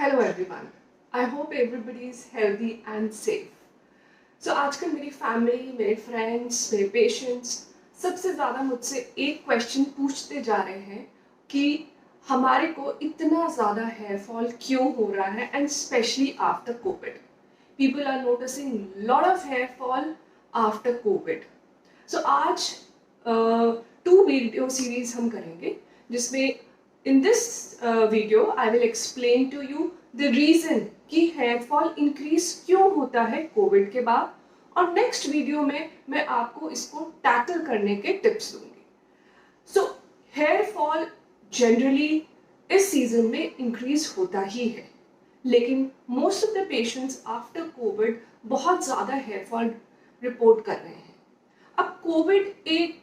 Hello everyone, I hope everybody is healthy and safe. So आजकल मेरी family, मेरे friends, मेरे पेशेंट्स सबसे ज़्यादा मुझसे एक क्वेश्चन पूछते जा रहे हैं कि हमारे को इतना ज़्यादा हेयर फॉल क्यों हो रहा है, and specially after Covid. People are noticing lot of hair fall after Covid. So आज टू वीडियो सीरीज हम करेंगे, जिसमें in this video I will explain to you the reason कि हेयर फॉल इंक्रीज क्यों होता है कोविड के बाद, और नेक्स्ट वीडियो में मैं आपको इसको टैकल करने के टिप्स दूंगी। सो हेयर फॉल जनरली इस सीजन में इंक्रीज होता ही है, लेकिन most of the patients after Covid बहुत ज़्यादा हेयर फॉल रिपोर्ट कर रहे हैं। अब कोविड एक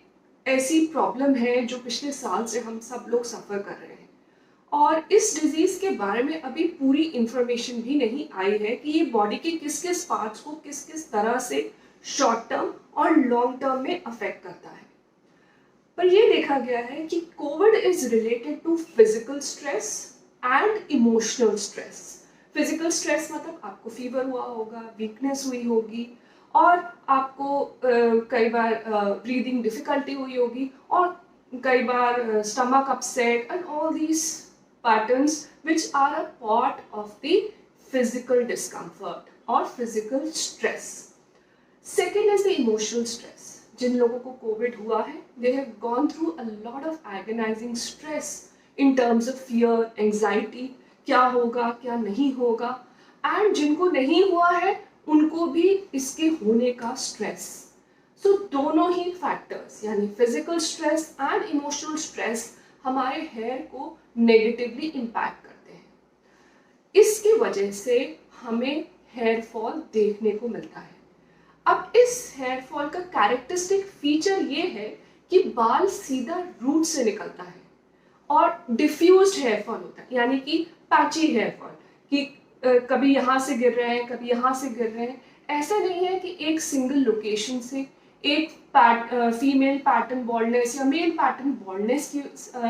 ऐसी प्रॉब्लम है जो पिछले साल से हम सब लोग सफ़र कर रहे हैं, और इस डिजीज़ के बारे में अभी पूरी इंफॉर्मेशन भी नहीं आई है कि ये बॉडी के किस किस पार्ट्स को किस किस तरह से शॉर्ट टर्म और लॉन्ग टर्म में अफेक्ट करता है। पर ये देखा गया है कि covid is related to physical stress and emotional stress. Physical stress मतलब आपको फीवर हुआ होगा, वीकनेस हुई होगी, और आपको कई बार ब्रीदिंग डिफिकल्टी हुई होगी, और कई बार stomach upset and all these patterns which are a part of the physical discomfort or physical stress. Second is the emotional stress. जिन लोगों को कोविड हुआ है, they have gone through a lot of agonizing stress in terms of fear, anxiety, क्या होगा क्या नहीं होगा, and जिनको नहीं हुआ है उनको भी इसके होने का स्ट्रेस। सो दोनों ही फैक्टर्स यानी physical stress and emotional stress हमारे हेयर को नेगेटिवली इम्पैक्ट करते हैं। इसकी वजह से हमें हेयर फॉल देखने को मिलता है। अब इस हेयर फॉल का कैरेक्टरिस्टिक फीचर ये है कि बाल सीधा रूट से निकलता है और डिफ्यूज्ड हेयर फॉल होता है, यानी कि पैची हेयर फॉल, कि कभी यहाँ से गिर रहे हैं, कभी यहाँ से गिर रहे हैं। ऐसा नहीं है कि एक सिंगल लोकेशन से एक फीमेल पैटर्न बॉल्डनेस या मेल पैटर्न बॉल्डनेस के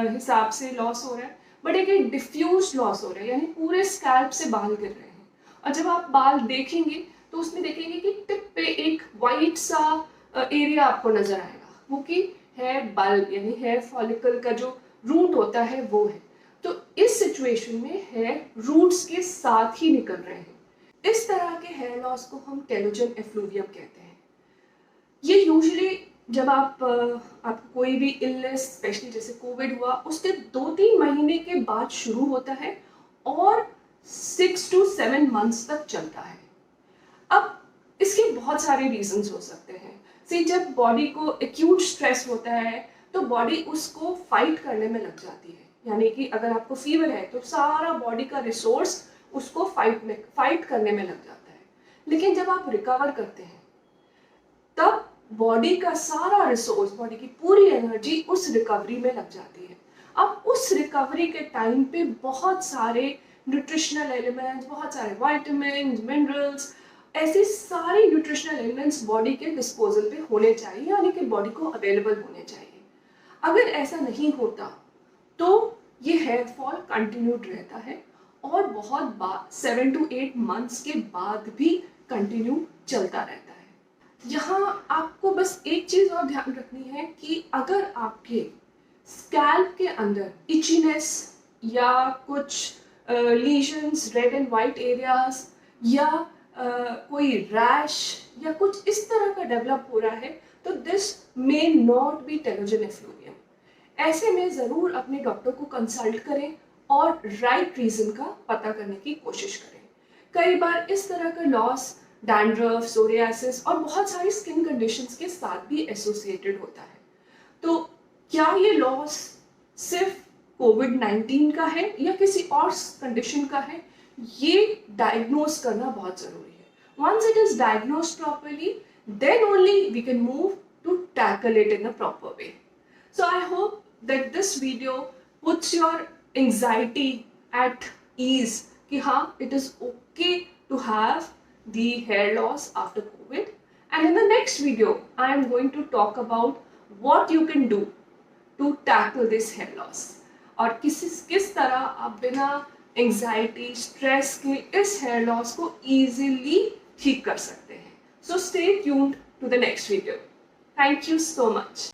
हिसाब से लॉस हो रहा है, बट एक डिफ्यूज लॉस हो रहा है, यानी पूरे स्कैल्प से बाल गिर रहे हैं। और जब आप बाल देखेंगे तो उसमें देखेंगे कि टिप पे एक वाइट सा एरिया आपको नजर आएगा, वो कि हेयर बल्ब यानी हेयर फॉलिकल का जो रूट होता है वो है। तो इस सिचुएशन में हेयर रूट्स के साथ ही निकल रहे हैं। इस तरह के हेयर लॉस को हम टेलोजन एफ्लूवियम कहते हैं। ये यूजुअली जब आपको कोई भी इलनेस, स्पेशली जैसे कोविड हुआ, उसके 2-3 महीने के बाद शुरू होता है और 6 to 7 months तक चलता है। अब इसके बहुत सारे रीजंस हो सकते हैं। जब बॉडी को एक्यूट स्ट्रेस होता है तो बॉडी उसको फाइट करने में लग जाती है, यानी कि अगर आपको फीवर है तो सारा बॉडी का रिसोर्स उसको फाइट करने में लग जाता है। लेकिन जब आप रिकवर करते हैं तब बॉडी का सारा रिसोर्स, बॉडी की पूरी एनर्जी उस रिकवरी में लग जाती है। अब उस रिकवरी के टाइम पे बहुत सारे न्यूट्रिशनल एलिमेंट्स, बहुत सारे विटामिन, मिनरल्स, ऐसे सारे न्यूट्रिशनल एलिमेंट्स बॉडी के डिस्पोजल पे होने चाहिए, यानी कि बॉडी को अवेलेबल होने चाहिए। अगर ऐसा नहीं होता तो ये हेयर फॉल कंटिन्यूड रहता है और बहुत बार 7 to 8 months के बाद भी कंटिन्यू चलता रहता है। यहाँ आपको बस एक चीज और ध्यान रखनी है कि अगर आपके स्कैल्प के अंदर इचीनेस या कुछ lesions, red and white areas, या कोई रैश या कुछ इस तरह का डेवलप हो रहा है, तो this may not be telogen effluvium. ऐसे में ज़रूर अपने डॉक्टर को कंसल्ट करें और राइट रीज़न का पता करने की कोशिश करें। कई बार इस तरह का लॉस डैंड्रफ, सोरियासिस और बहुत सारी स्किन कंडीशंस के साथ भी एसोसिएटेड होता है। तो क्या ये लॉस सिर्फ कोविड-19 का है या किसी और कंडीशन का है, ये डायग्नोज करना बहुत ज़रूरी है। Once it is diagnosed properly, then only we can move to tackle it in a proper way. So I hope that this video puts your anxiety at ease कि हाँ, it is okay to have the hair loss after COVID. And in the next video I am going to talk about what you can do to tackle this hair loss, और किस तरह आप बिना anxiety, stress के इस hair loss को easily ठीक कर सकते हैं. So stay tuned to the next video. Thank you so much.